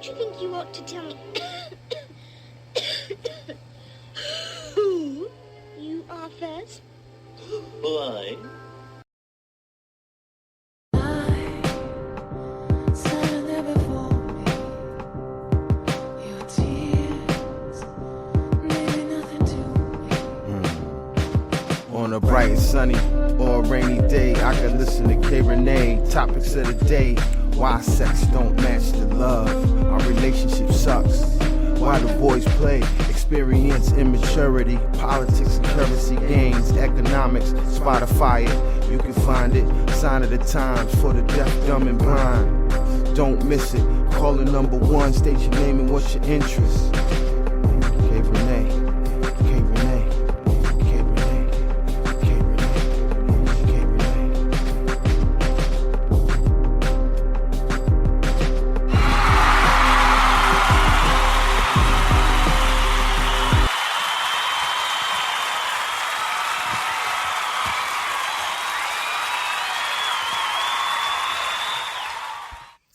Don't you think you ought to tell me who you are first? Why? On a bright, sunny, or rainy day, I can listen to K Rene. Topics of the day: why sex don't match the love, our relationship sucks, why the boys play, experience immaturity, politics and currency gains, economics, Spotify it, you can find it, sign of the times for the deaf, dumb and blind. Don't miss it, call the number one, state your name and what's your interest. K Rene, K Rene.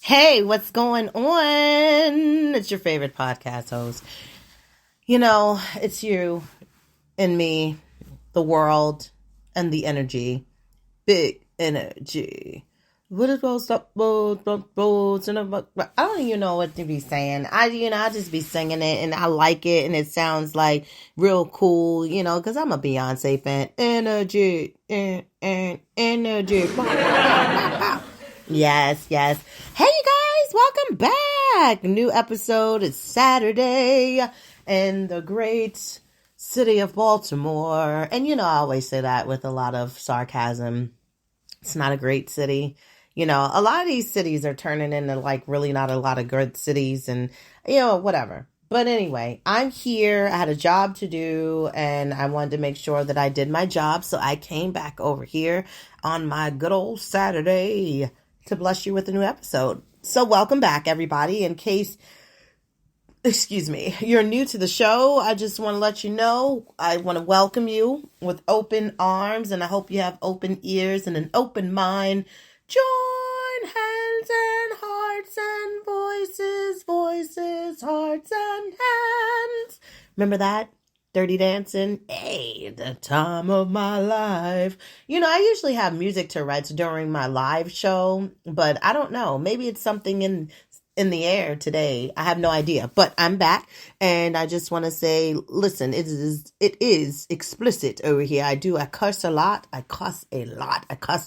Hey, what's going on? It's your favorite podcast host. You know, it's you and me, the world, and the energy. Big energy. What is those up? I don't even know what to be saying. I just be singing it and I like it and it sounds like real cool, because I'm a Beyonce fan. Energy, energy. Yes. Hey, you guys, welcome back. New episode. It's Saturday in the great city of Baltimore. And, I always say that with a lot of sarcasm. It's not a great city. A lot of these cities are turning into really not a lot of good cities and, whatever. But anyway, I'm here. I had a job to do and I wanted to make sure that I did my job. So I came back over here on my good old Saturday to bless you with a new episode. So welcome back, everybody. In case, you're new to the show, I just want to let you know, I want to welcome you with open arms, and I hope you have open ears and an open mind. Join hands and hearts and voices, hearts and hands. Remember that? Dirty Dancing, hey, the time of my life. I usually have music to Tourette's during my live show, but I don't know. Maybe it's something in the air today. I have no idea, but I'm back and I just want to say, listen, it is explicit over here. I cuss a lot. I cuss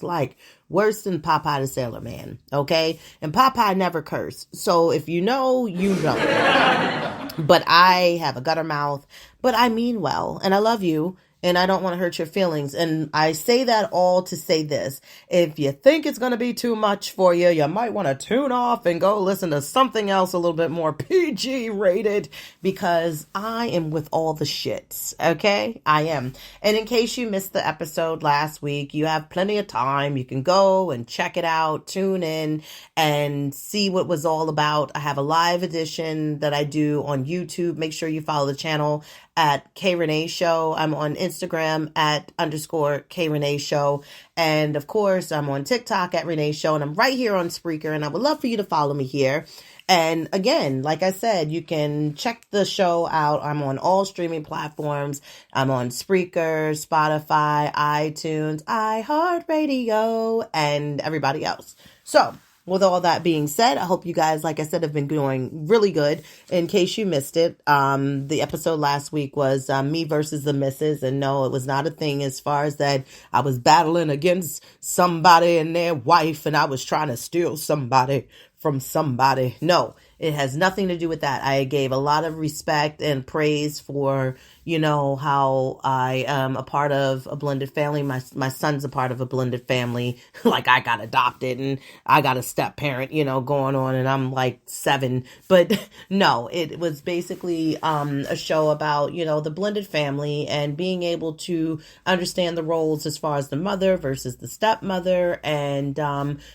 like worse than Popeye the Sailor Man. Okay. And Popeye never cursed. So if you know, you know. But I have a gutter mouth, but I mean well, and I love you, and I don't want to hurt your feelings. And I say that all to say this. If you think it's going to be too much for you, you might want to tune off and go listen to something else a little bit more PG rated, because I am with all the shits. Okay? I am. And in case you missed the episode last week, you have plenty of time. You can go and check it out, tune in and see what it was all about. I have a live edition that I do on YouTube. Make sure you follow the channel at K Rene Show. I'm on Instagram at _K Rene Show. And of course, I'm on TikTok at Rene Show. And I'm right here on Spreaker. And I would love for you to follow me here. And again, like I said, you can check the show out. I'm on all streaming platforms. I'm on Spreaker, Spotify, iTunes, iHeartRadio, and everybody else. So with all that being said, I hope you guys, like I said, have been doing really good. In case you missed it, the episode last week was me versus the missus. And no, it was not a thing as far as that I was battling against somebody and their wife and I was trying to steal somebody from somebody. No, it has nothing to do with that. I gave a lot of respect and praise for, how I am a part of a blended family. My son's a part of a blended family. Like I got adopted and I got a step parent, going on, and I'm like 7. But no, it was basically a show about, the blended family and being able to understand the roles as far as the mother versus the stepmother, and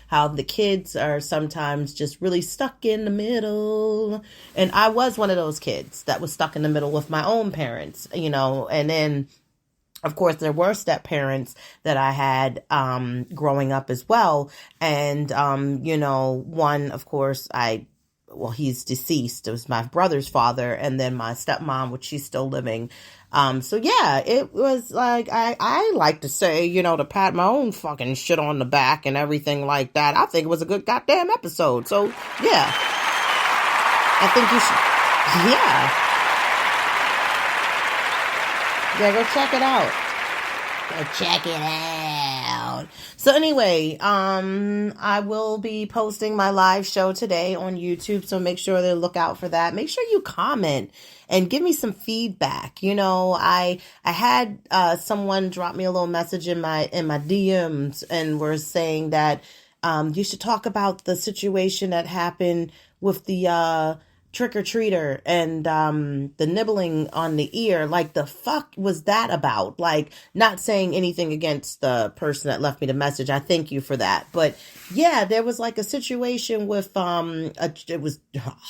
how the kids are sometimes just really stuck in the middle. And I was one of those kids that was stuck in the middle with my own parents, and then of course there were step parents that I had growing up as well. And, one, of course, I well, he's deceased. It was my brother's father, and then my stepmom, which she's still living. So yeah, it was like, I like to say, to pat my own fucking shit on the back and everything like that. I think it was a good goddamn episode. So yeah, I think you should, yeah, go check it out. Go check it out. So anyway, I will be posting my live show today on YouTube, so make sure to look out for that. Make sure you comment and give me some feedback. I had someone drop me a little message in my DMs and were saying that you should talk about the situation that happened with the trick-or-treater and the nibbling on the ear. Like, the fuck was that about? Like, not saying anything against the person that left me the message. I thank you for that. But yeah, there was like a situation with it was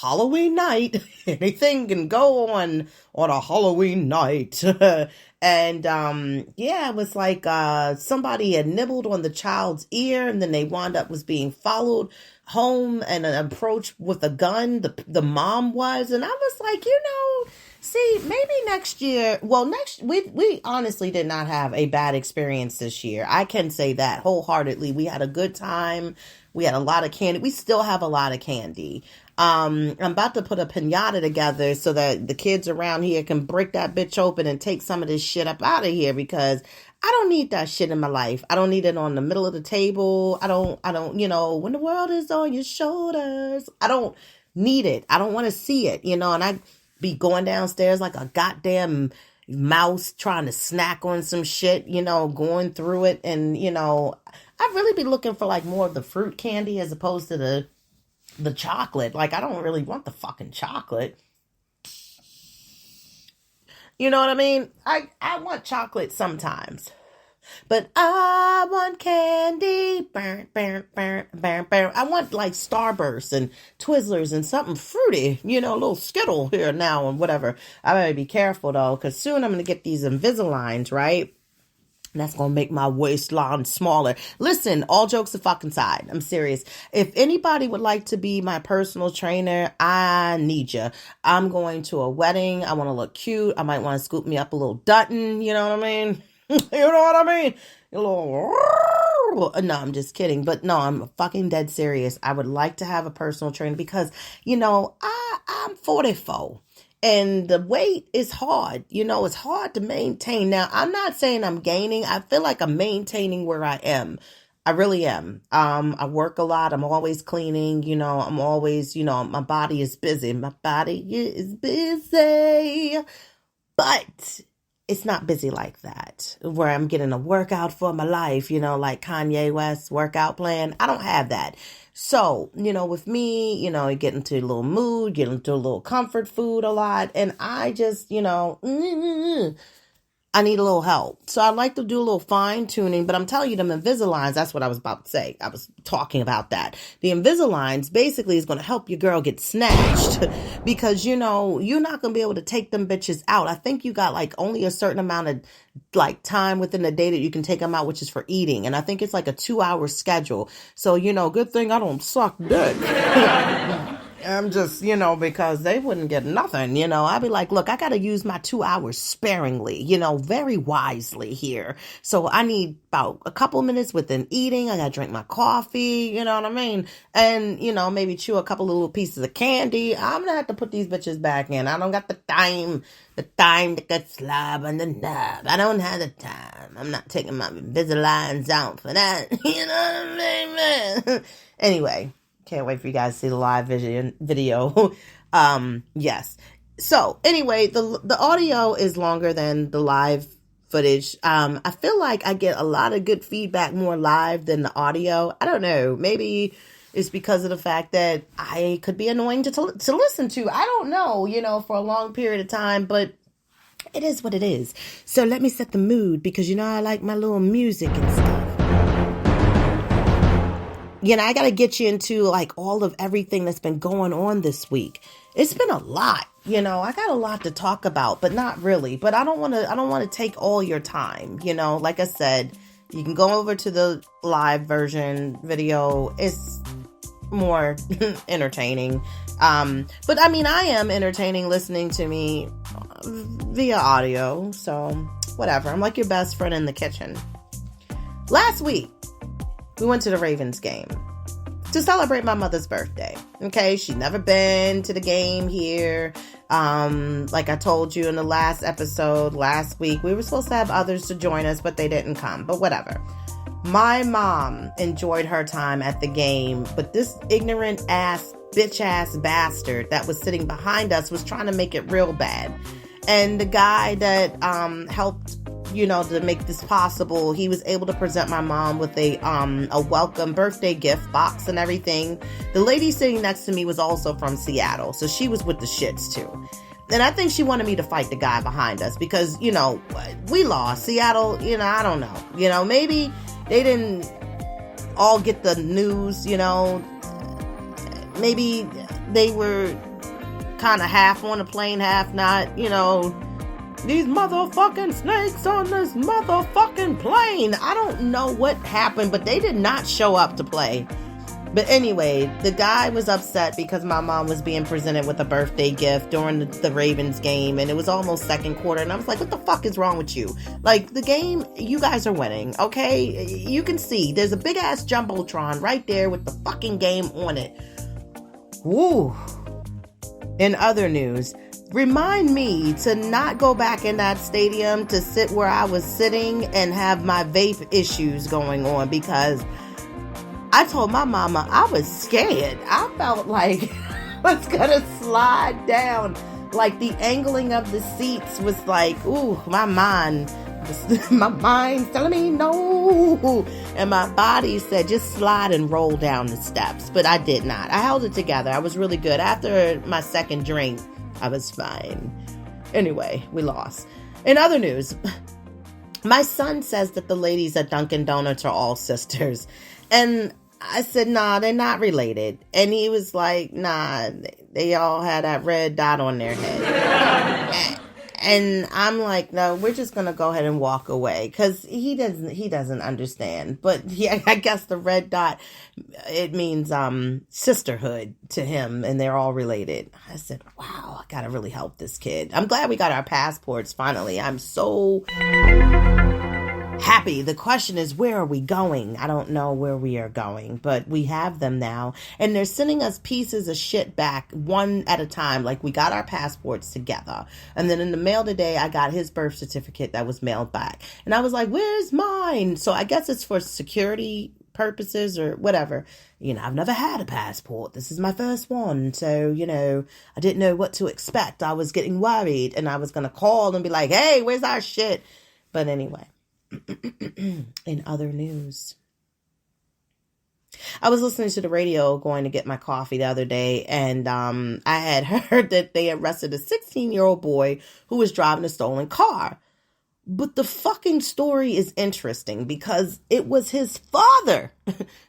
Halloween night. Anything can go on a Halloween night. And yeah, it was like somebody had nibbled on the child's ear, and then they wound up was being followed home and approached with a gun. The mom was, and I was like, see, maybe next year. Well, we honestly did not have a bad experience this year. I can say that wholeheartedly. We had a good time. We had a lot of candy. We still have a lot of candy. I'm about to put a piñata together so that the kids around here can break that bitch open and take some of this shit up out of here, because I don't need that shit in my life. I don't need it on the middle of the table. I don't, when the world is on your shoulders, I don't need it. I don't want to see it, and I be going downstairs like a goddamn mouse trying to snack on some shit, going through it. And, I'd really be looking for like more of the fruit candy as opposed to the chocolate. Like, I don't really want the fucking chocolate. You know what I mean? I want chocolate sometimes, but I want candy. I want like Starburst and Twizzlers and something fruity, a little Skittle here now and whatever. I better be careful though, because soon I'm going to get these Invisaligns, right? And that's going to make my waistline smaller. Listen, all jokes aside, I'm serious. If anybody would like to be my personal trainer, I need you. I'm going to a wedding. I want to look cute. I might want to scoop me up a little Dutton. You know what I mean? You know what I mean? A little... No, I'm just kidding. But no, I'm fucking dead serious. I would like to have a personal trainer because, I'm 44. And the weight is hard. It's hard to maintain. Now, I'm not saying I'm gaining. I feel like I'm maintaining where I am. I really am. I work a lot. I'm always cleaning. I'm always, my body is busy. My body is busy. But it's not busy like that, where I'm getting a workout for my life, like Kanye West's workout plan. I don't have that. So, with me, you get into a little mood, get into a little comfort food a lot. And I just, I need a little help. So I like to do a little fine tuning, but I'm telling you, them Invisaligns, that's what I was about to say. I was talking about that. The Invisaligns basically is going to help your girl get snatched because, you're not going to be able to take them bitches out. I think you got like only a certain amount of like time within the day that you can take them out, which is for eating. And I think it's like a 2-hour schedule. So, good thing I don't suck dick. I'm just, because they wouldn't get nothing, I'd be like, look, I got to use my 2 hours sparingly, very wisely here. So I need about a couple minutes within eating. I got to drink my coffee, you know what I mean? And, maybe chew a couple little pieces of candy. I'm going to have to put these bitches back in. I don't got the time to get slob on the knob. I don't have the time. I'm not taking my Invisaligns out for that. You know what I mean? Anyway. Can't wait for you guys to see the live video. Yes. So anyway, the audio is longer than the live footage. I feel like I get a lot of good feedback more live than the audio. I don't know. Maybe it's because of the fact that I could be annoying to listen to. I don't know, for a long period of time, but it is what it is. So let me set the mood because, I like my little music and stuff. I got to get you into like all of everything that's been going on this week. It's been a lot, I got a lot to talk about, but not really. But I don't want to take all your time. Like I said, you can go over to the live version video. It's more entertaining. But I mean, I am entertaining listening to me via audio. So whatever. I'm like your best friend in the kitchen. Last week, we went to the Ravens game to celebrate my mother's birthday. Okay, she'd never been to the game here. Like I told you in the last episode last week, we were supposed to have others to join us, but they didn't come. But whatever. My mom enjoyed her time at the game, but this ignorant ass, bitch ass bastard that was sitting behind us was trying to make it real bad. And the guy that helped, to make this possible, he was able to present my mom with a welcome birthday gift box and everything. The lady sitting next to me was also from Seattle, so she was with the shits too. And I think she wanted me to fight the guy behind us because, we lost. Seattle, I don't know. Maybe they didn't all get the news, Maybe they were kind of half on the plane, half not, these motherfucking snakes on this motherfucking plane. I don't know what happened, but they did not show up to play. But anyway, the guy was upset because my mom was being presented with a birthday gift during the Ravens game, and it was almost second quarter, and I was like, what the fuck is wrong with you? Like, the game, you guys are winning, okay? You can see, there's a big-ass Jumbotron right there with the fucking game on it. Woo. In other news, remind me to not go back in that stadium to sit where I was sitting and have my vape issues going on, because I told my mama I was scared. I felt like I was gonna slide down. Like the angling of the seats was like, ooh, my mind's telling me no. And my body said, just slide and roll down the steps. But I did not. I held it together. I was really good. After my second drink, I was fine. Anyway, we lost. In other news, my son says that the ladies at Dunkin' Donuts are all sisters. And I said, nah, they're not related. And he was like, nah, they all had that red dot on their head. And I'm like, no, we're just going to go ahead and walk away, because he doesn't understand. But yeah, I guess the red dot, it means sisterhood to him, and they're all related. I said, wow, I got to really help this kid. I'm glad we got our passports finally. I'm so happy. The question is, where are we going? I don't know where we are going, but we have them now, and they're sending us pieces of shit back one at a time. Like, we got our passports together, and then in the mail today, I got his birth certificate that was mailed back, and I was like, where's mine? So I guess it's for security purposes or whatever. I've never had a passport. This is my first one, so I didn't know what to expect. I was getting worried, and I was gonna call and be like, hey, where's our shit? But anyway. In other news, I was listening to the radio going to get my coffee the other day, and I had heard that they arrested a 16-year-old boy who was driving a stolen car. But the fucking story is interesting because it was his father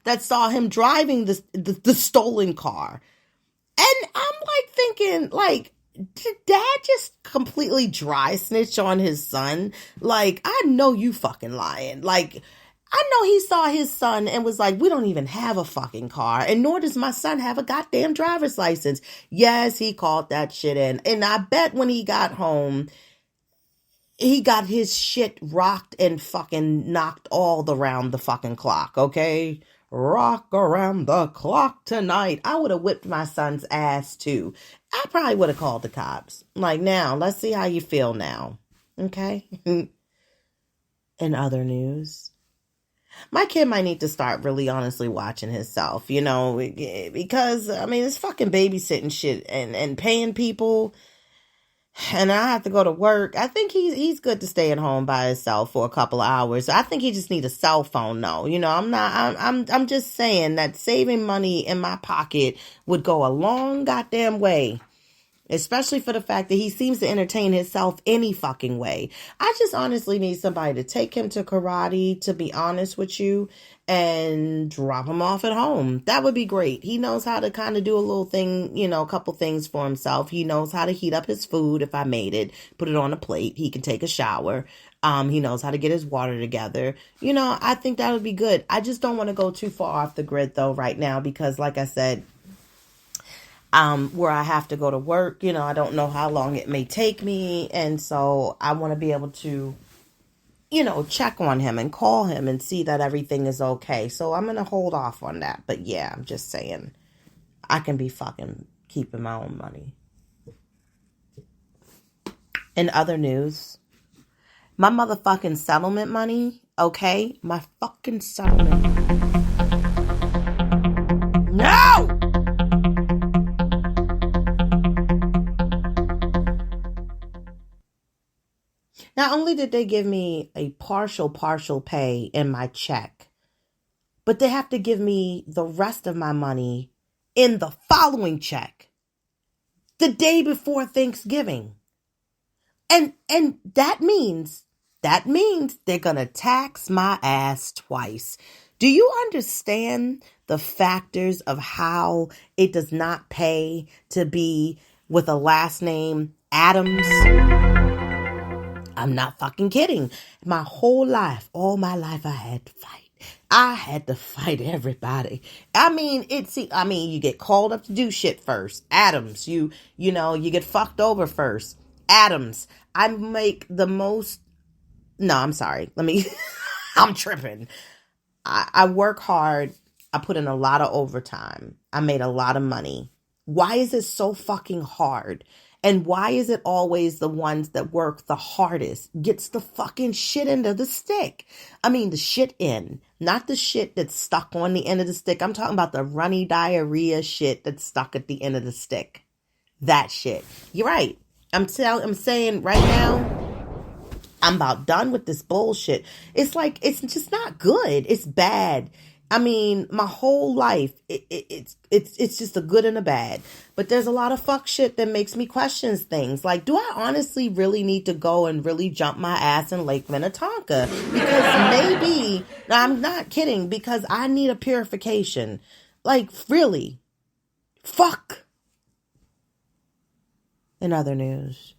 that saw him driving the stolen car. And I'm like thinking, like, did dad just completely dry snitch on his son? Like, I know you fucking lying. Like, I know he saw his son and was like, we don't even have a fucking car, and nor does my son have a goddamn driver's license. Yes, he called that shit in. And I bet when he got home, he got his shit rocked and fucking knocked all around the fucking clock, okay? Rock around the clock tonight. I would have whipped my son's ass too. I probably would have called the cops. Like, now, let's see how you feel now. Okay? In other news, my kid might need to start really honestly watching himself, because, it's fucking babysitting shit and paying people. And I have to go to work. I think he's good to stay at home by himself for a couple of hours. I think he just needs a cell phone, though. I'm just saying that saving money in my pocket would go a long goddamn way. Especially for the fact that he seems to entertain himself any fucking way. I just honestly need somebody to take him to karate, to be honest with you, and drop him off at home. That would be great. He knows how to kind of do a little thing, a couple things for himself. He knows how to heat up his food if I made it, put it on a plate. He can take a shower. He knows how to get his water together. I think that would be good. I just don't want to go too far off the grid though right now because, like I said, where I have to go to work. You know, I don't know how long it may take me. And so I want to be able to, you know, check on him and call him and see that everything is okay. So I'm going to hold off on that. But yeah, I'm just saying I can be fucking keeping my own money. In other news, my motherfucking settlement money, okay? My fucking settlement. No! Not only did they give me a partial pay in my check, but they have to give me the rest of my money in the following check, the day before Thanksgiving. And that means they're going to tax my ass twice. Do you understand the factors of how it does not pay to be with a last name Adams? I'm not fucking kidding. My whole life, all my life, I had to fight. I had to fight everybody. I mean, you get called up to do shit first. Adams, you get fucked over first. Adams, I make the most. No, I'm sorry. I'm tripping. I work hard. I put in a lot of overtime. I made a lot of money. Why is it so fucking hard? And why is it always the ones that work the hardest gets the fucking shit into the stick? I mean, the shit in, not the shit that's stuck on the end of the stick. I'm talking about the runny diarrhea shit that's stuck at the end of the stick. That shit. You're right. I'm saying right now, I'm about done with this bullshit. It's like, it's just not good. It's bad. I mean, my whole life, it's just a good and a bad. But there's a lot of fuck shit that makes me question things. Like, do I honestly really need to go and really jump my ass in Lake Minnetonka? Because maybe, no, I'm not kidding, because I need a purification. Like, really. Fuck. In other news,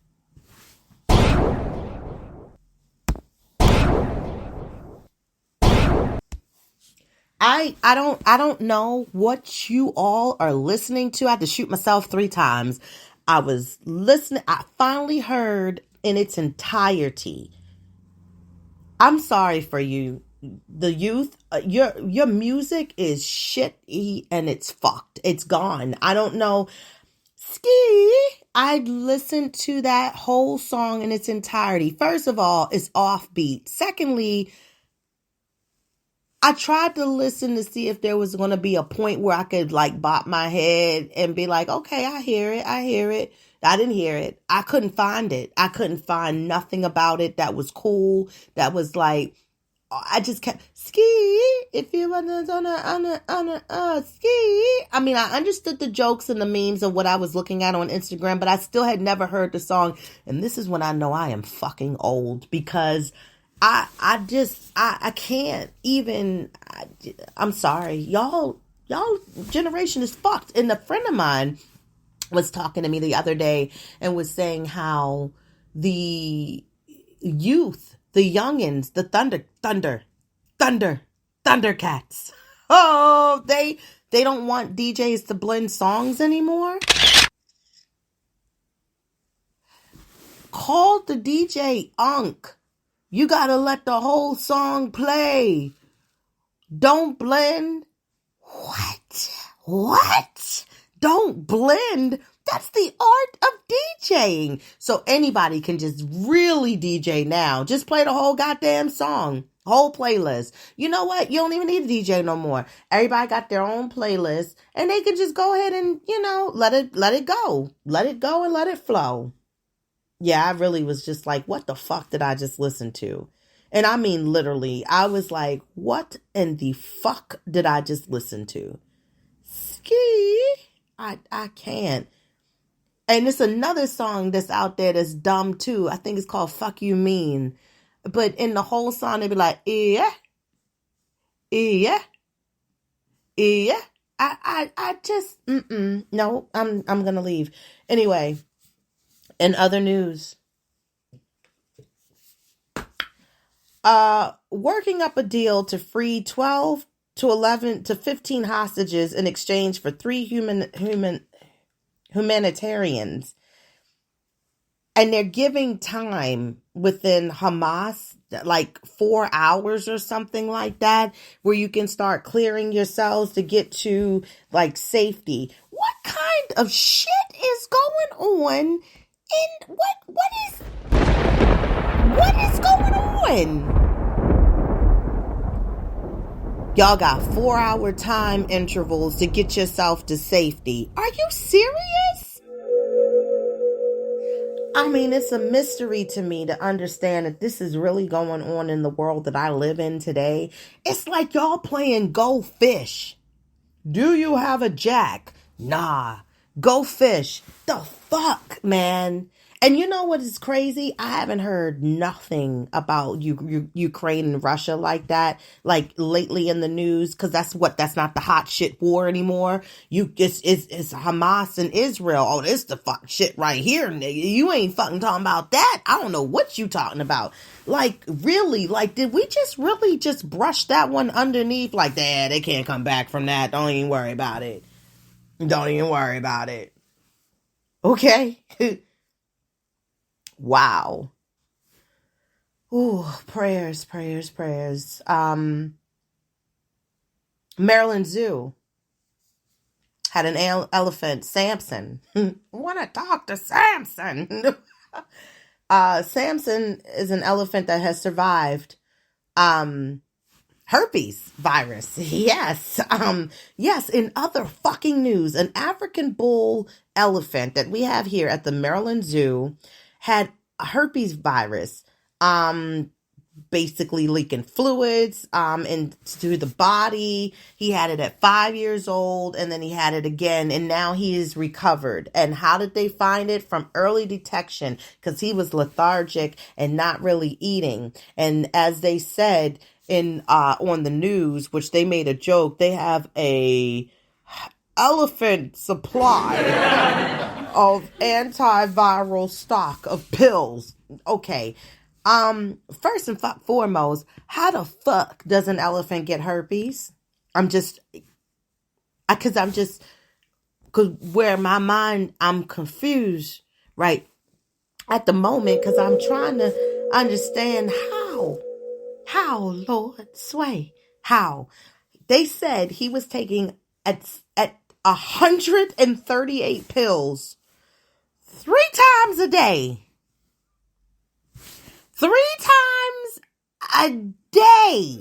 I don't know what you all are listening to. I had to shoot myself 3 times. I was listening. I finally heard in its entirety. I'm sorry for you, the youth. Your music is shitty and it's fucked. It's gone. I don't know. Ski. I listened to that whole song in its entirety. First of all, it's offbeat. Secondly, I tried to listen to see if there was going to be a point where I could like bop my head and be like, okay, I hear it. I didn't hear it. I couldn't find it. I couldn't find nothing about it that was cool. That was like, I just kept ski. If you want to ski. I mean, I understood the jokes and the memes of what I was looking at on Instagram, but I still had never heard the song. And this is when I know I am fucking old, because I can't even. I'm sorry, y'all generation is fucked. And a friend of mine was talking to me the other day and was saying how the youth, the youngins, the Thundercats. Oh, they don't want DJs to blend songs anymore. Call the DJ Unk. You gotta let the whole song play. Don't blend. What? Don't blend? That's the art of DJing. So anybody can just really DJ now. Just play the whole goddamn song. Whole playlist. You know what? You don't even need a DJ no more. Everybody got their own playlist, and they can just go ahead and, let it go. Let it go and let it flow. Yeah, I really was just like, what the fuck did I just listen to? And I mean, literally, I was like, what in the fuck did I just listen to? Ski. I can't. And it's another song that's out there that's dumb too. I think it's called Fuck You Mean. But in the whole song, they be like, yeah. I just, no, I'm going to leave. Anyway, in other news, working up a deal to free 12 to 11 to 15 hostages in exchange for 3 human humanitarians. And they're giving time within Hamas, like 4 hours or something like that, where you can start clearing yourselves to get to like safety. What kind of shit is going on? And what is going on? Y'all got 4-hour time intervals to get yourself to safety. Are you serious? I mean, it's a mystery to me to understand that this is really going on in the world that I live in today. It's like y'all playing Go Fish. Do you have a jack? Nah. Go fish. The fuck, man? And you know what is crazy? I haven't heard nothing about Ukraine and Russia like that, like lately in the news, because that's not the hot shit war anymore. It's Hamas and Israel. Oh, this the fuck shit right here, nigga. You ain't fucking talking about that. I don't know what you talking about. Like, really? Like, did we really just brush that one underneath? Like, they can't come back from that. Don't even worry about it. Don't even worry about it. Okay? Wow. Ooh, prayers. Maryland Zoo had an elephant, Samson. Want to talk to Samson? Samson is an elephant that has survived herpes virus. Yes. Yes. In other fucking news, an African bull elephant that we have here at the Maryland Zoo had a herpes virus, basically leaking fluids, into the body. He had it at 5 years old, and then he had it again, and now he is recovered. And how did they find it? From early detection, because he was lethargic and not really eating. And as they said on the news, which they made a joke, they have a elephant supply of antiviral stock of pills. Okay. First and foremost, how the fuck does an elephant get herpes? Because where my mind, I'm confused right at the moment, because I'm trying to understand how, Lord, sway, how. They said he was taking at 138 pills 3 times a day. 3 times a day.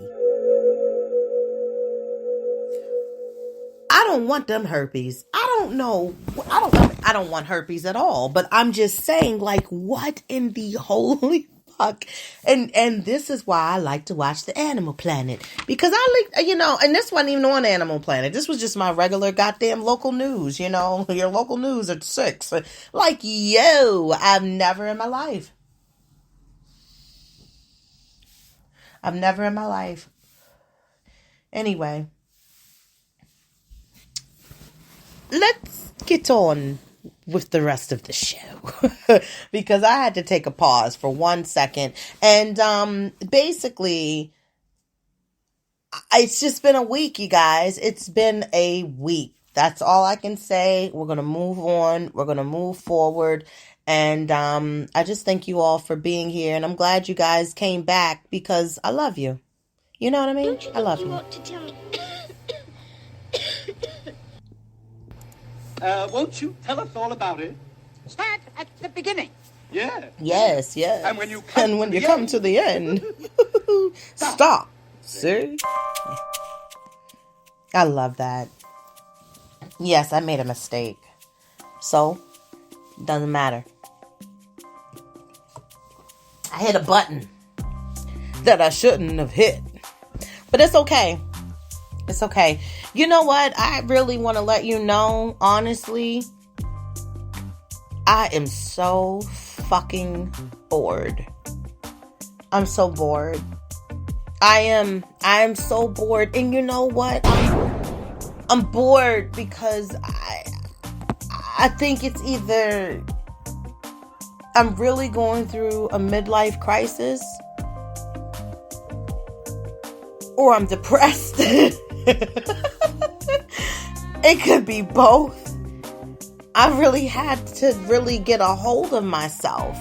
I don't want them herpes. I don't know. I don't want herpes at all. But I'm just saying, like, what in the holy fuck? And this is why I like to watch the Animal Planet, because I like, and this wasn't even on Animal Planet. This was just my regular goddamn local news. Your local news at 6. Like, I've never in my life. Anyway, let's get on with the rest of the show, because I had to take a pause for 1 second. And basically, it's just been a week, you guys. It's been a week. That's all I can say. We're going to move on. We're going to move forward. And I just thank you all for being here. And I'm glad you guys came back, because I love you. You know what I mean? Don't you I love you. Want to tell me? Won't you tell us all about it? Start at the beginning. Yeah. Yes. And when you come, come to the end, stop. See? I love that. Yes, I made a mistake. So, doesn't matter. I hit a button that I shouldn't have hit. But it's okay. It's okay. You know what? I really want to let you know, honestly, I am so fucking bored. I'm so bored. I am so bored. And you know what? I'm bored because I think it's either I'm really going through a midlife crisis, or I'm depressed. It could be both. I really had to really get a hold of myself.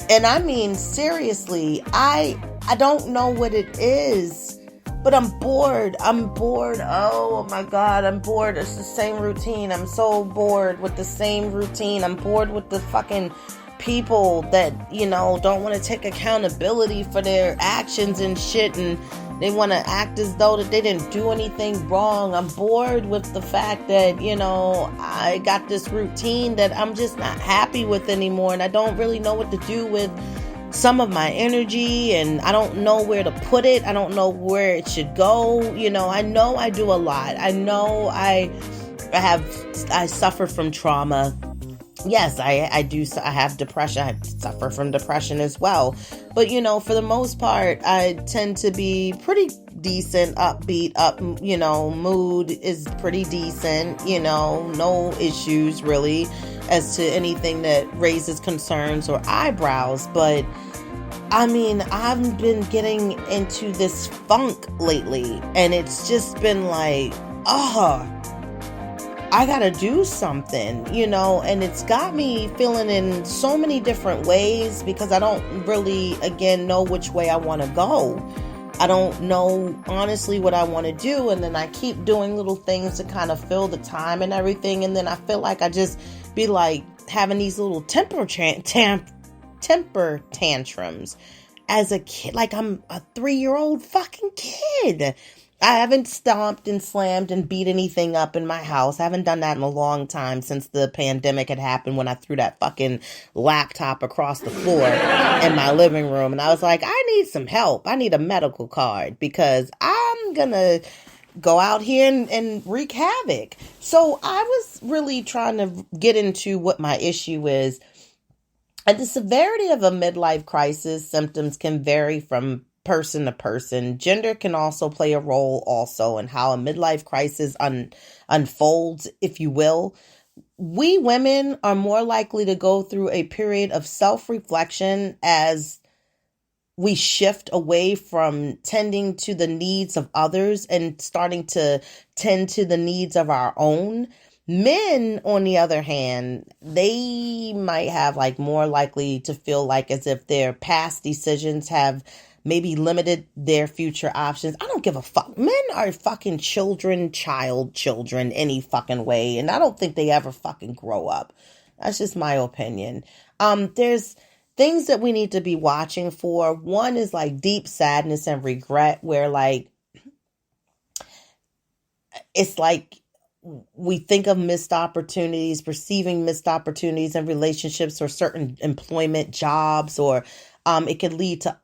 And I mean, seriously, I don't know what it is, but I'm bored. Oh my God, I'm bored. It's the same routine. I'm so bored with the same routine. I'm bored with the fucking people that, don't want to take accountability for their actions and shit, and they want to act as though that they didn't do anything wrong. I'm bored with the fact that, I got this routine that I'm just not happy with anymore, and I don't really know what to do with some of my energy, and I don't know where to put it. I don't know where it should go. I know I do a lot. I know I suffer from trauma. Yes, I do. I have depression. I suffer from depression as well. But, for the most part, I tend to be pretty decent, upbeat, mood is pretty decent, no issues really as to anything that raises concerns or eyebrows. But I mean, I've been getting into this funk lately, and it's just been like, I gotta do something, and it's got me feeling in so many different ways because I don't really, again, know which way I want to go. I don't know, honestly, what I want to do, and then I keep doing little things to kind of fill the time and everything, and then I feel like I just be like having these little temper tantrums as a kid, like I'm a 3-year-old fucking kid. I haven't stomped and slammed and beat anything up in my house. I haven't done that in a long time since the pandemic had happened, when I threw that fucking laptop across the floor in my living room. And I was like, I need some help. I need a medical card because I'm going to go out here and wreak havoc. So I was really trying to get into what my issue is. And the severity of a midlife crisis symptoms can vary from person to person. Gender can also play a role also in how a midlife crisis unfolds, if you will. We women are more likely to go through a period of self-reflection as we shift away from tending to the needs of others and starting to tend to the needs of our own. Men, on the other hand, they might have more likely to feel like as if their past decisions have maybe limited their future options. I don't give a fuck. Men are fucking children any fucking way. And I don't think they ever fucking grow up. That's just my opinion. There's things that we need to be watching for. One is deep sadness and regret, where it's we think of missed opportunities, perceiving missed opportunities in relationships or certain employment jobs, or it could lead to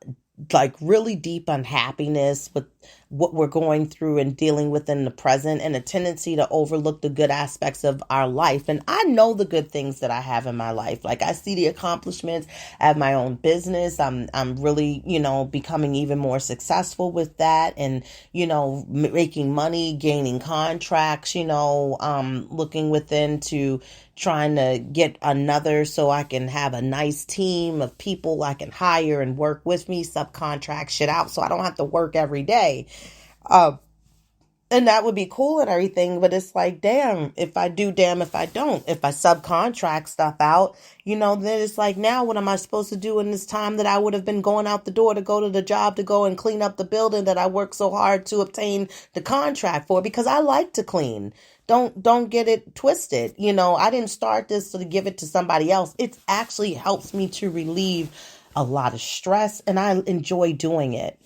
really deep unhappiness with what we're going through and dealing with in the present, and a tendency to overlook the good aspects of our life. And I know the good things that I have in my life. I see the accomplishments. I have my own business. I'm really, becoming even more successful with that, and, making money, gaining contracts, looking within to trying to get another so I can have a nice team of people I can hire and work with me, subcontract shit out so I don't have to work every day. And that would be cool and everything, but it's damn if I do, damn if I don't. If I subcontract stuff out, then it's now what am I supposed to do in this time that I would have been going out the door to go to the job to go and clean up the building that I worked so hard to obtain the contract for, because I like to clean. Don't get it twisted. I didn't start this to give it to somebody else. It actually helps me to relieve a lot of stress, and I enjoy doing it.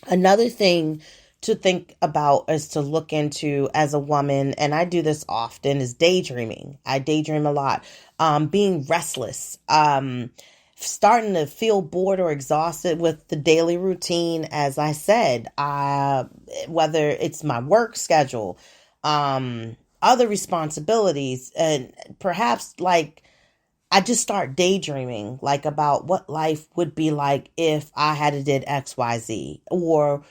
Another thing to think about is to look into as a woman, and I do this often, is daydreaming. I daydream a lot. Being restless, starting to feel bored or exhausted with the daily routine, as I said, whether it's my work schedule, other responsibilities, and perhaps I just start daydreaming about what life would be like if I had did XYZ, or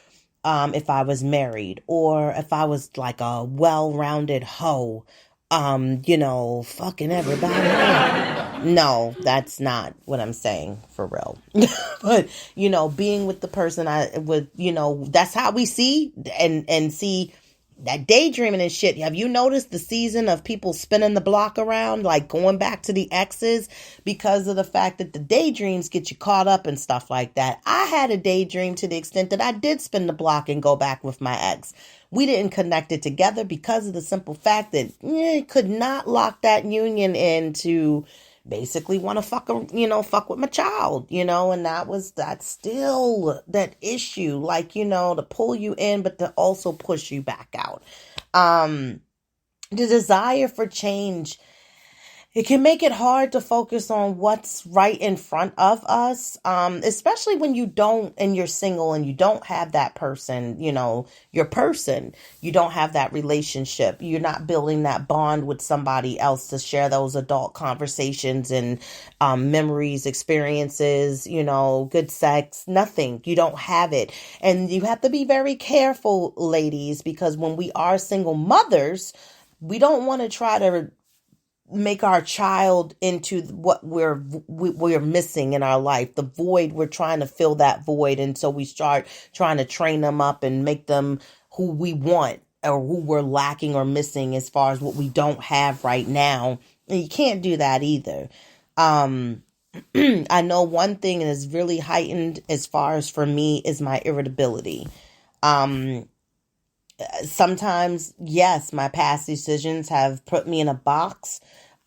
if I was married, or if I was a well-rounded hoe, fucking everybody. No, that's not what I'm saying for real. But, being with the person that's how we see and see that daydreaming and shit. Have you noticed the season of people spinning the block around, like going back to the exes because of the fact that the daydreams get you caught up and stuff like that? I had a daydream to the extent that I did spin the block and go back with my ex. We didn't connect it together because of the simple fact that could not lock that union into basically want to fuck with my child, and that's still that issue, like, to pull you in, but to also push you back out. The desire for change, it can make it hard to focus on what's right in front of us, especially when you're single and you don't have that person, your person. You don't have that relationship. You're not building that bond with somebody else to share those adult conversations and memories, experiences, good sex, nothing. You don't have it. And you have to be very careful, ladies, because when we are single mothers, we don't want to try to make our child into what we're missing in our life, the void. We're trying to fill that void, and so we start trying to train them up and make them who we want or who we're lacking or missing as far as what we don't have right now. And you can't do that either. I know one thing that is really heightened as far as for me is my irritability. Sometimes, yes, my past decisions have put me in a box,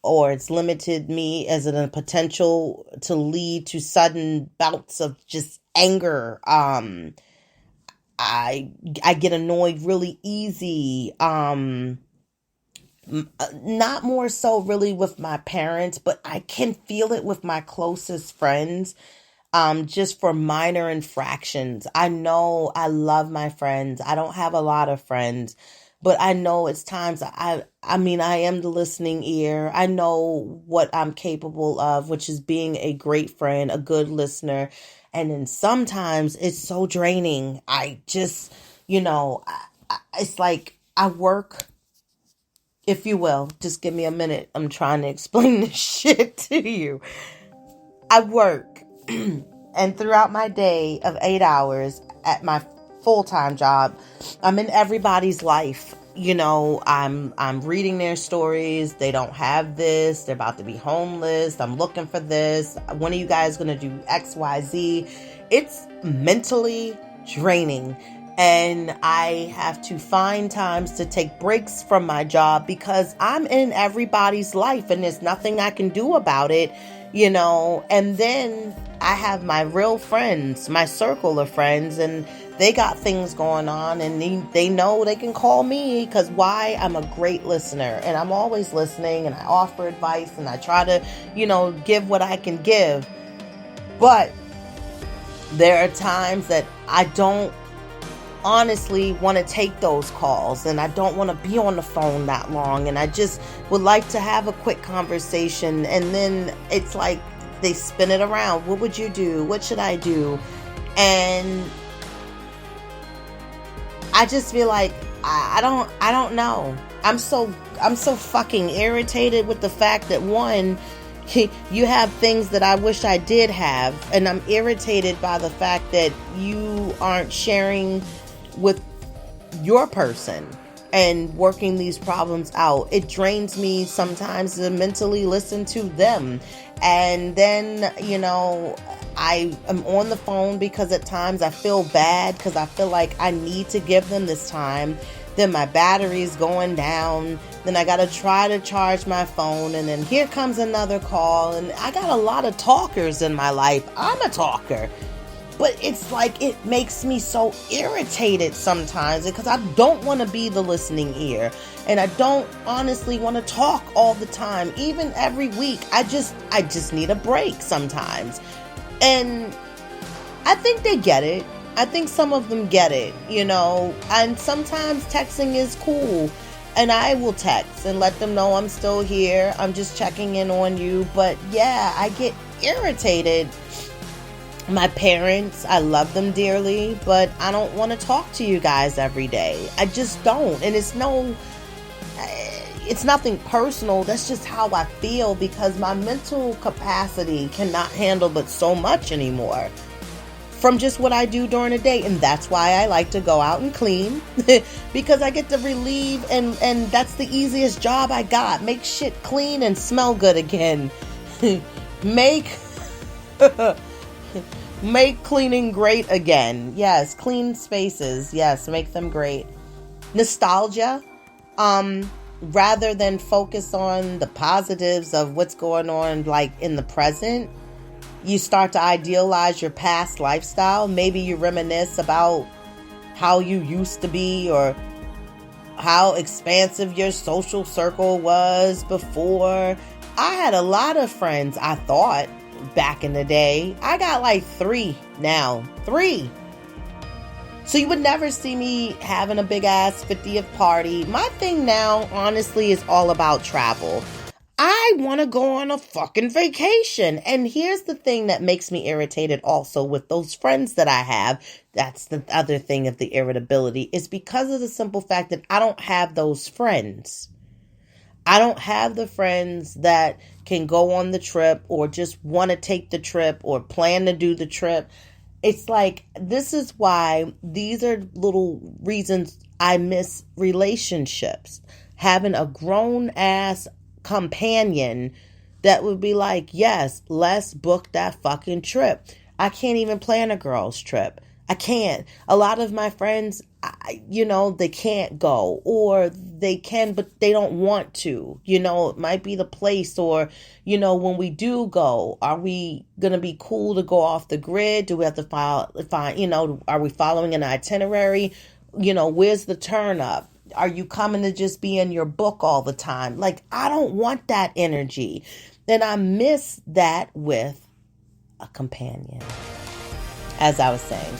or it's limited me as a potential to lead to sudden bouts of just anger. I get annoyed really easy. Not more so really with my parents, but I can feel it with my closest friends. Just for minor infractions. I know I love my friends. I don't have a lot of friends, but I know it's times I am the listening ear. I know what I'm capable of, which is being a great friend, a good listener. And then sometimes it's so draining. I just, it's like I work, if you will. Just give me a minute. I'm trying to explain this shit to you. I work. And throughout my day of 8 hours at my full-time job, I'm in everybody's life. I'm reading their stories. They don't have this. They're about to be homeless. I'm looking for this. When are you guys going to do X, Y, Z? It's mentally draining. And I have to find times to take breaks from my job because I'm in everybody's life and there's nothing I can do about it, and then I have my real friends, my circle of friends, and they got things going on, and they know they can call me because why? I'm a great listener, and I'm always listening, and I offer advice, and I try to, give what I can give. But there are times that I don't honestly want to take those calls, and I don't want to be on the phone that long, and I just would like to have a quick conversation, and then it's like they spin it around. What would you do? What should I do? And I just feel like I don't know. I'm so fucking irritated with the fact that one, you have things that I wish I did have, and I'm irritated by the fact that you aren't sharing with your person and working these problems out. It drains me sometimes to mentally listen to them. And then, I am on the phone because at times I feel bad because I feel like I need to give them this time. Then my battery's going down. Then I got to try to charge my phone. And then here comes another call. And I got a lot of talkers in my life. I'm a talker. But it's like it makes me so irritated sometimes because I don't want to be the listening ear. And I don't honestly want to talk all the time. Even every week. I just need a break sometimes. And I think they get it. I think some of them get it, and sometimes texting is cool, and I will text and let them know I'm still here. I'm just checking in on you. But yeah, I get irritated. My parents, I love them dearly, but I don't want to talk to you guys every day. I just don't. And it's nothing personal. That's just how I feel because my mental capacity cannot handle but so much anymore. from just what I do during the day. And that's why I like to go out and clean because I get to relieve, and that's the easiest job I got. Make shit clean and smell good again. Make cleaning great again. Yes, clean spaces. Yes, make them great. Nostalgia. Rather than focus on the positives of what's going on like in the present, you start to idealize your past lifestyle. Maybe you reminisce about how you used to be, or how expansive your social circle was before. I had a lot of friends, I thought, back in the day. I got like 3 now. 3. So you would never see me having a big ass 50th party. My thing now, honestly, is all about travel. I want to go on a fucking vacation. And here's the thing that makes me irritated also with those friends that I have. That's the other thing of the irritability, is because of the simple fact that I don't have those friends. I don't have the friends that can go on the trip, or just want to take the trip, or plan to do the trip. It's like, this is why these are little reasons I miss relationships. Having a grown ass companion that would be like, yes, let's book that fucking trip. I can't even plan a girl's trip. I can't. A lot of my friends, they can't go, or they can, but they don't want to. It might be the place, or, when we do go, are we going to be cool to go off the grid? Do we have to find, are we following an itinerary? Where's the turn up? Are you coming to just be in your book all the time? Like, I don't want that energy. And I miss that with a companion, as I was saying.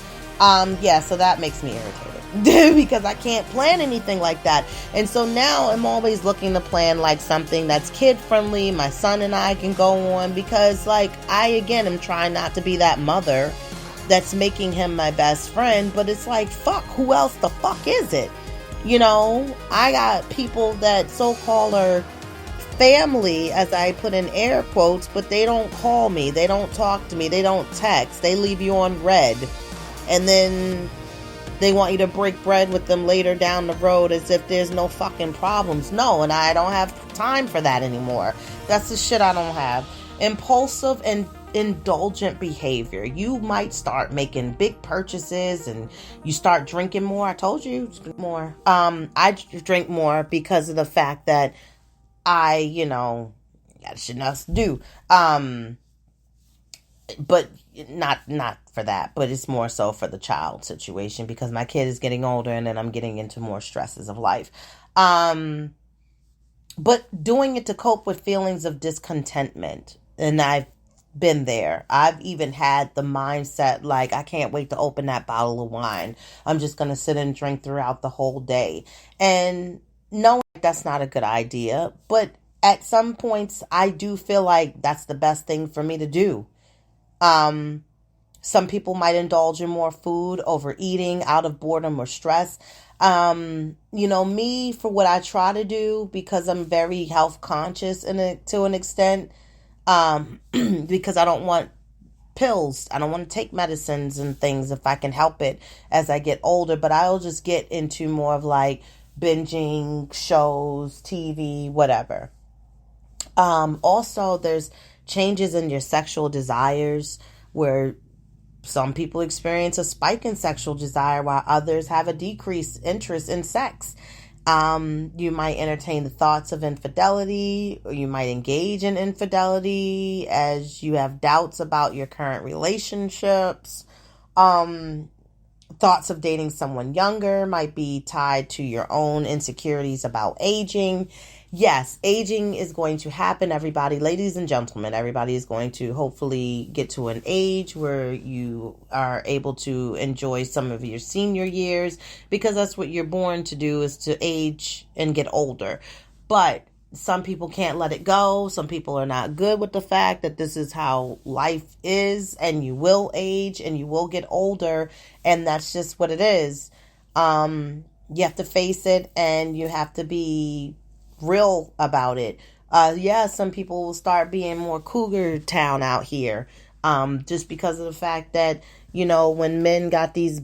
So that makes me irritated because I can't plan anything like that. And so now I'm always looking to plan like something that's kid friendly. My son and I can go on, because like I am trying not to be that mother that's making him my best friend, but it's like, fuck, who else the fuck is it? I got people that so-called are family, as I put in air quotes, but they don't call me, they don't talk to me, they don't text, they leave you on red. And then they want you to break bread with them later down the road as if there's no fucking problems. No, and I don't have time for that anymore. That's the shit I don't have. Impulsive and indulgent behavior. You might start making big purchases and you start drinking more. I told you, drink more. I drink more because of the fact that I, got shit else to do. But not for that, but it's more so for the child situation, because my kid is getting older and then I'm getting into more stresses of life. But doing it to cope with feelings of discontentment. And I've been there. I've even had the mindset like, I can't wait to open that bottle of wine. I'm just going to sit and drink throughout the whole day. And knowing that's not a good idea. But at some points, I do feel like that's the best thing for me to do. Some people might indulge in more food, overeating out of boredom or stress. Me, for what I try to do, because I'm very health conscious to an extent, because I don't want pills. I don't want to take medicines and things if I can help it as I get older, but I'll just get into more of like binging shows, TV, whatever. Also, there's changes in your sexual desires, where some people experience a spike in sexual desire while others have a decreased interest in sex. You might entertain the thoughts of infidelity, or you might engage in infidelity as you have doubts about your current relationships. Thoughts of dating someone younger might be tied to your own insecurities about aging. Yes, aging is going to happen, everybody. Ladies and gentlemen, everybody is going to hopefully get to an age where you are able to enjoy some of your senior years, because that's what you're born to do, is to age and get older. But some people can't let it go. Some people are not good with the fact that this is how life is, and you will age and you will get older, and that's just what it is. You have to face it, and you have to be real about it. Some people will start being more cougar town out here. just because of the fact that, when men got these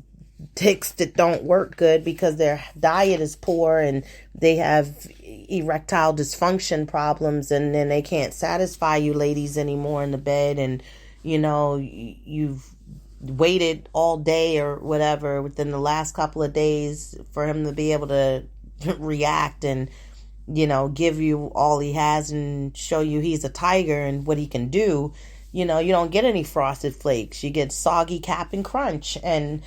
dicks that don't work good because their diet is poor and they have erectile dysfunction problems, and then they can't satisfy you ladies anymore in the bed, and you've waited all day or whatever within the last couple of days for him to be able to react and give you all he has and show you he's a tiger and what he can do. You don't get any Frosted Flakes. You get Soggy Cap'n Crunch, and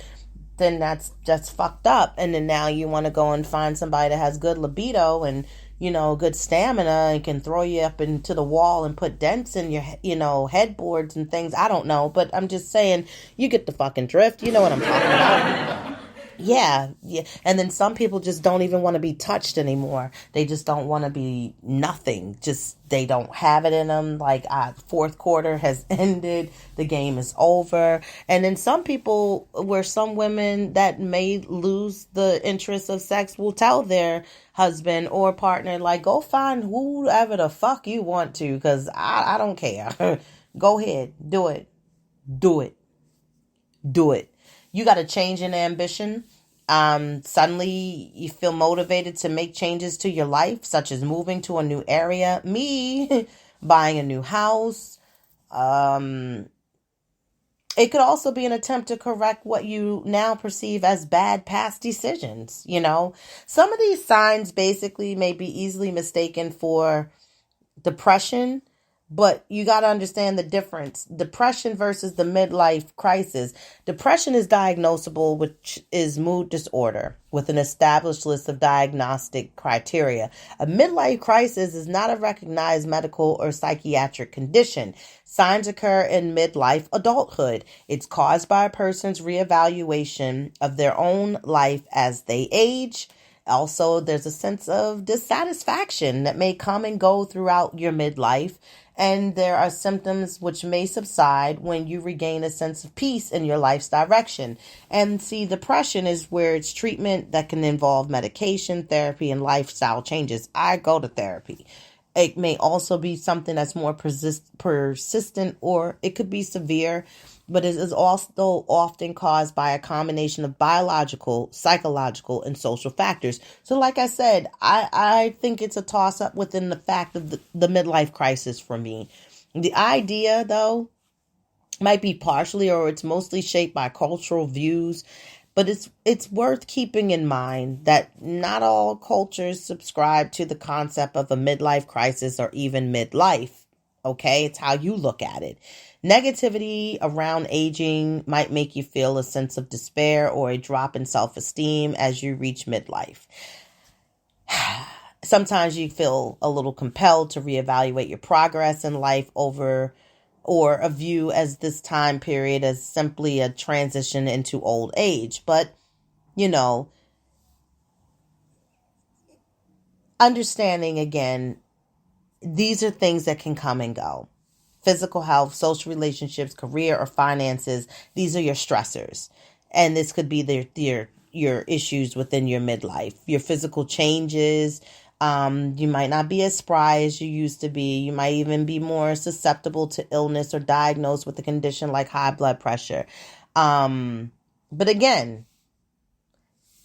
then that's fucked up. And then now you want to go and find somebody that has good libido and good stamina and can throw you up into the wall and put dents in your headboards and things. I don't know, but I'm just saying, you get the fucking drift. You know what I'm talking about. Yeah. And then some people just don't even want to be touched anymore. They just don't want to be nothing. Just, they don't have it in them. Like, fourth quarter has ended. The game is over. And then some people, where some women that may lose the interest of sex, will tell their husband or partner, like, go find whoever the fuck you want to, because I don't care. Go ahead. Do it. Do it. Do it. You got a change in ambition. Suddenly you feel motivated to make changes to your life, such as moving to a new area, buying a new house. It could also be an attempt to correct what you now perceive as bad past decisions. Some of these signs basically may be easily mistaken for depression, but you got to understand the difference. Depression versus the midlife crisis. Depression is diagnosable, which is mood disorder with an established list of diagnostic criteria. A midlife crisis is not a recognized medical or psychiatric condition. Signs occur in midlife adulthood. It's caused by a person's reevaluation of their own life as they age. Also, there's a sense of dissatisfaction that may come and go throughout your midlife. And there are symptoms which may subside when you regain a sense of peace in your life's direction. And see, depression is where it's treatment that can involve medication, therapy, and lifestyle changes. I go to therapy. It may also be something that's more persistent, or it could be severe, but it is also often caused by a combination of biological, psychological, and social factors. So like I said, I think it's a toss-up within the fact of the midlife crisis for me. The idea, though, might be partially or it's mostly shaped by cultural views, but it's worth keeping in mind that not all cultures subscribe to the concept of a midlife crisis or even midlife. Okay, it's how you look at it. Negativity around aging might make you feel a sense of despair or a drop in self-esteem as you reach midlife. Sometimes you feel a little compelled to reevaluate your progress in life or view as this time period as simply a transition into old age. But, understanding again, these are things that can come and go. Physical health, social relationships, career, or finances. These are your stressors. And this could be your issues within your midlife. Your physical changes. You might not be as spry as you used to be. You might even be more susceptible to illness or diagnosed with a condition like high blood pressure. But again,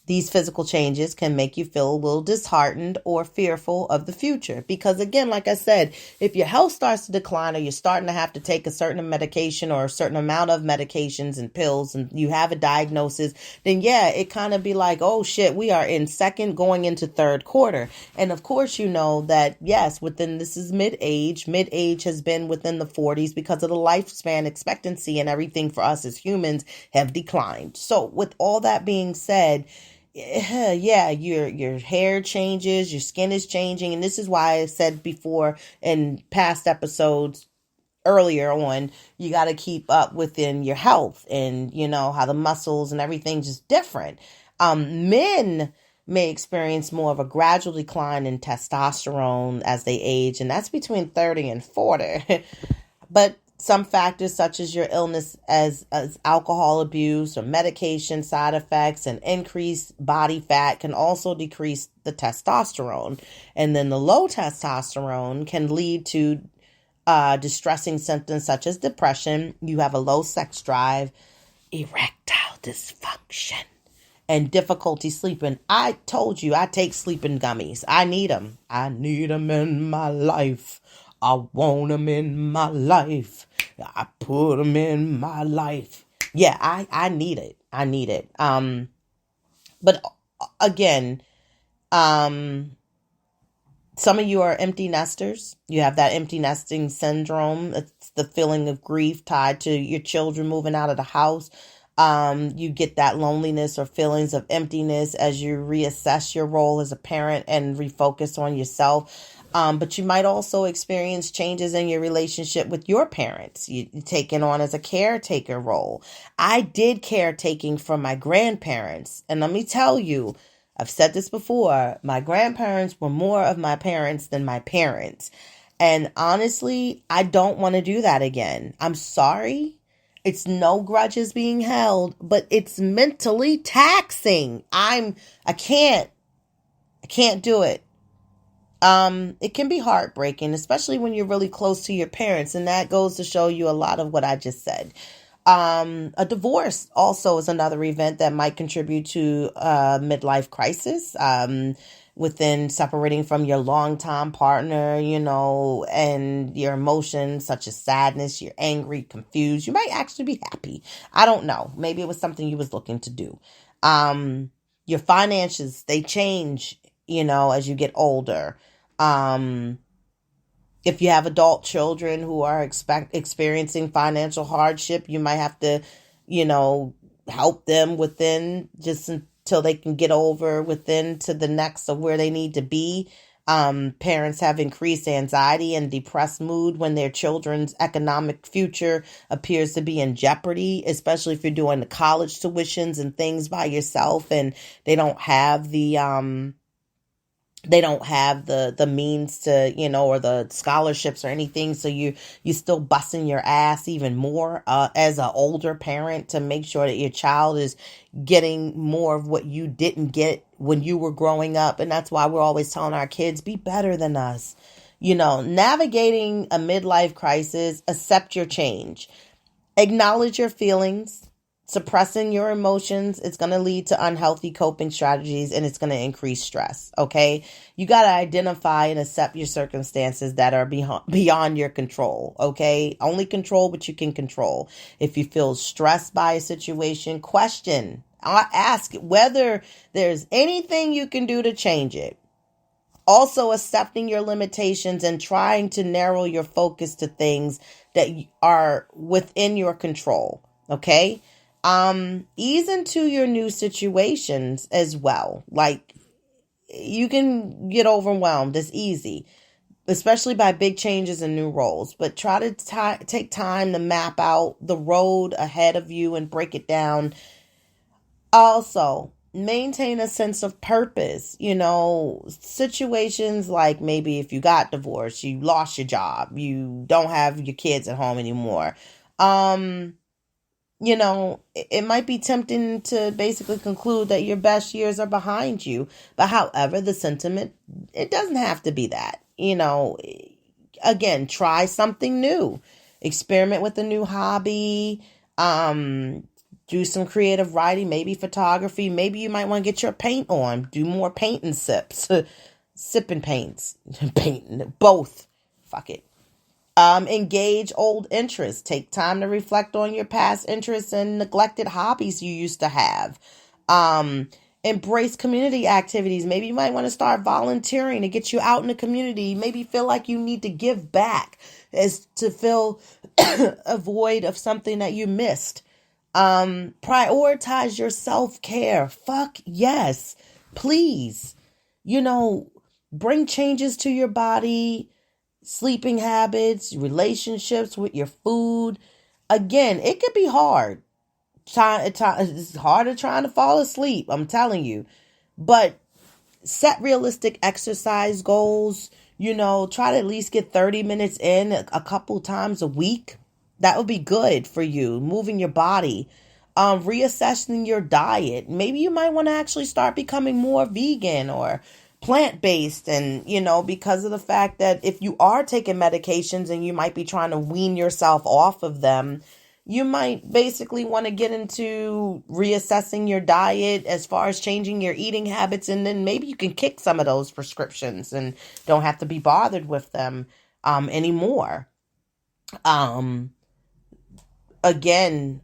these physical changes can make you feel a little disheartened or fearful of the future. Because again, like I said, if your health starts to decline or you're starting to have to take a certain medication or a certain amount of medications and pills and you have a diagnosis, then yeah, it kind of be like, oh shit, we are in second going into third quarter. And of course, you know that, yes, this is mid-age. Mid-age has been within the 40s because of the lifespan expectancy and everything for us as humans have declined. So with all that being said, yeah, your hair changes, your skin is changing. And this is why I said before in past episodes earlier on, you got to keep up within your health and, how the muscles and everything's just different. Men may experience more of a gradual decline in testosterone as they age, and that's between 30 and 40. But some factors such as your illness as alcohol abuse or medication side effects and increased body fat can also decrease the testosterone. And then the low testosterone can lead to distressing symptoms such as depression. You have a low sex drive, erectile dysfunction, and difficulty sleeping. I told you I take sleeping gummies. I need them. I need them in my life. I want them in my life. I put them in my life. Yeah, I need it. I need it. But again, some of you are empty nesters. You have that empty nesting syndrome. It's the feeling of grief tied to your children moving out of the house. You get that loneliness or feelings of emptiness as you reassess your role as a parent and refocus on yourself. But you might also experience changes in your relationship with your parents. You taking on as a caretaker role. I did caretaking for my grandparents. And let me tell you, I've said this before, my grandparents were more of my parents than my parents. And honestly, I don't want to do that again. I'm sorry. It's no grudges being held, but it's mentally taxing. I can't do it. It can be heartbreaking, especially when you're really close to your parents. And that goes to show you a lot of what I just said. A divorce also is another event that might contribute to midlife crisis, within separating from your longtime partner, and your emotions such as sadness, you're angry, confused. You might actually be happy. I don't know. Maybe it was something you was looking to do. Your finances, they change, as you get older. If you have adult children who are experiencing financial hardship, you might have to, help them within just until they can get over within to the next of where they need to be. Parents have increased anxiety and depressed mood when their children's economic future appears to be in jeopardy, especially if you're doing the college tuitions and things by yourself and they don't have the means to, or the scholarships or anything. So you still busting your ass even more as an older parent to make sure that your child is getting more of what you didn't get when you were growing up. And that's why we're always telling our kids, be better than us. Navigating a midlife crisis, accept your change, acknowledge your feelings. Suppressing your emotions, it's going to lead to unhealthy coping strategies and it's going to increase stress, okay? You got to identify and accept your circumstances that are beyond your control, okay? Only control what you can control. If you feel stressed by a situation, question. Ask whether there's anything you can do to change it. Also, accepting your limitations and trying to narrow your focus to things that are within your control, okay? Ease into your new situations as well. Like, you can get overwhelmed. It's easy, especially by big changes and new roles. But try to take time to map out the road ahead of you and break it down. Also, maintain a sense of purpose. Situations like maybe if you got divorced, you lost your job, you don't have your kids at home anymore. It might be tempting to basically conclude that your best years are behind you. But however, the sentiment, it doesn't have to be that. Again, try something new. Experiment with a new hobby. Do some creative writing, maybe photography. Maybe you might want to get your paint on. Do more paint and sips. Sipping paints. Painting. Both. Fuck it. Engage old interests. Take time to reflect on your past interests and neglected hobbies you used to have. Embrace community activities. Maybe you might want to start volunteering to get you out in the community. Maybe feel like you need to give back as to fill a void of something that you missed. Prioritize your self-care. Fuck yes. Please. Bring changes to your body, sleeping habits, relationships with your food. Again, it could be hard. It's harder trying to fall asleep, I'm telling you. But set realistic exercise goals. Try to at least get 30 minutes in a couple times a week. That would be good for you. Moving your body. Reassessing your diet. Maybe you might want to actually start becoming more vegan or plant-based, and because of the fact that if you are taking medications and you might be trying to wean yourself off of them, you might basically want to get into reassessing your diet as far as changing your eating habits, and then maybe you can kick some of those prescriptions and don't have to be bothered with them anymore. Again,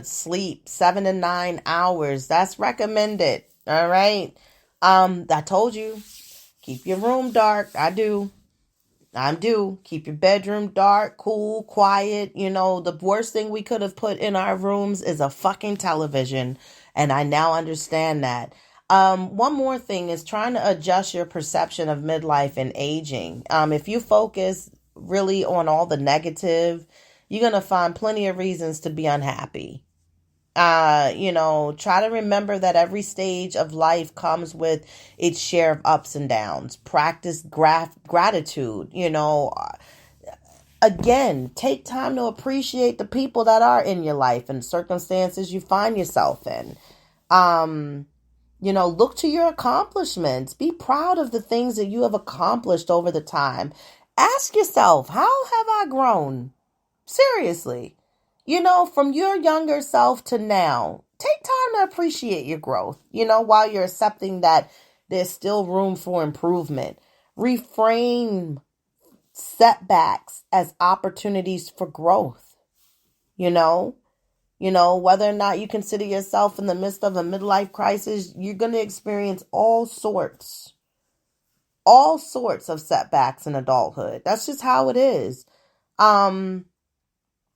sleep 7 to 9 hours. That's recommended. All right. I told you, keep your room dark. I do. Keep your bedroom dark, cool, quiet. The worst thing we could have put in our rooms is a fucking television. And I now understand that. One more thing is trying to adjust your perception of midlife and aging. If you focus really on all the negative, you're going to find plenty of reasons to be unhappy. Try to remember that every stage of life comes with its share of ups and downs. Practice gratitude. Again, take time to appreciate the people that are in your life and circumstances you find yourself in. Look to your accomplishments. Be proud of the things that you have accomplished over the time. Ask yourself, how have I grown? Seriously. From your younger self to now, take time to appreciate your growth, while you're accepting that there's still room for improvement. Reframe setbacks as opportunities for growth. Whether or not you consider yourself in the midst of a midlife crisis, you're going to experience all sorts of setbacks in adulthood. That's just how it is.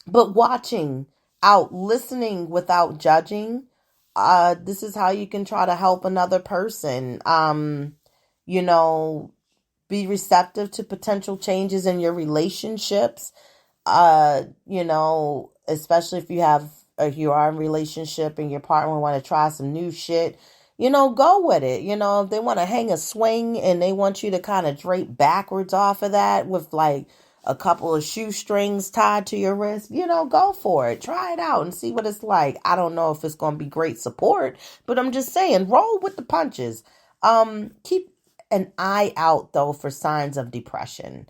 But watching out, listening without judging, this is how you can try to help another person. Be receptive to potential changes in your relationships. Especially if you are in a relationship and your partner want to try some new shit, go with it. If they want to hang a swing and they want you to kind of drape backwards off of that with like a couple of shoestrings tied to your wrist, go for it. Try it out and see what it's like. I don't know if it's going to be great support, but I'm just saying, roll with the punches. Keep an eye out, though, for signs of depression,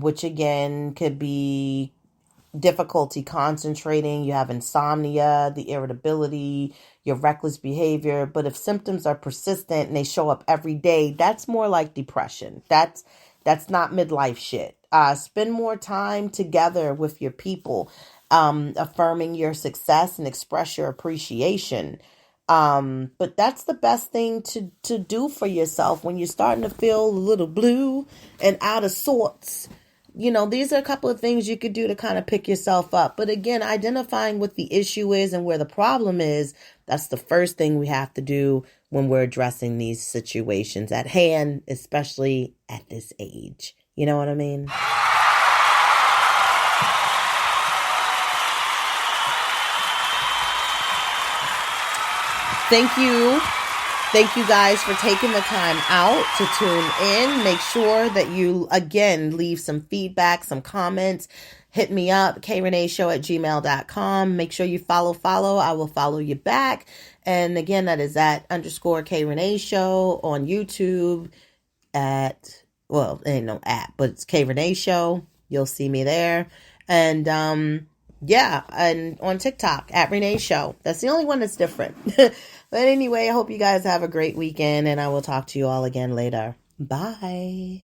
which, again, could be difficulty concentrating. You have insomnia, the irritability, your reckless behavior. But if symptoms are persistent and they show up every day, that's more like depression. That's not midlife shit. Spend more time together with your people, affirming your success and express your appreciation. But that's the best thing to do for yourself when you're starting to feel a little blue and out of sorts. These are a couple of things you could do to kind of pick yourself up. But again, identifying what the issue is and where the problem is, that's the first thing we have to do when we're addressing these situations at hand, especially at this age. You know what I mean? Thank you guys for taking the time out to tune in. Make sure that you, again, leave some feedback, some comments. Hit me up, KReneShow@gmail.com. Make sure you follow. I will follow you back. And again, that is @_ K Rene Show on YouTube well, ain't no app, but it's K Rene Show. You'll see me there. And, and on TikTok, @Rene Show. That's the only one that's different. But anyway, I hope you guys have a great weekend, and I will talk to you all again later. Bye.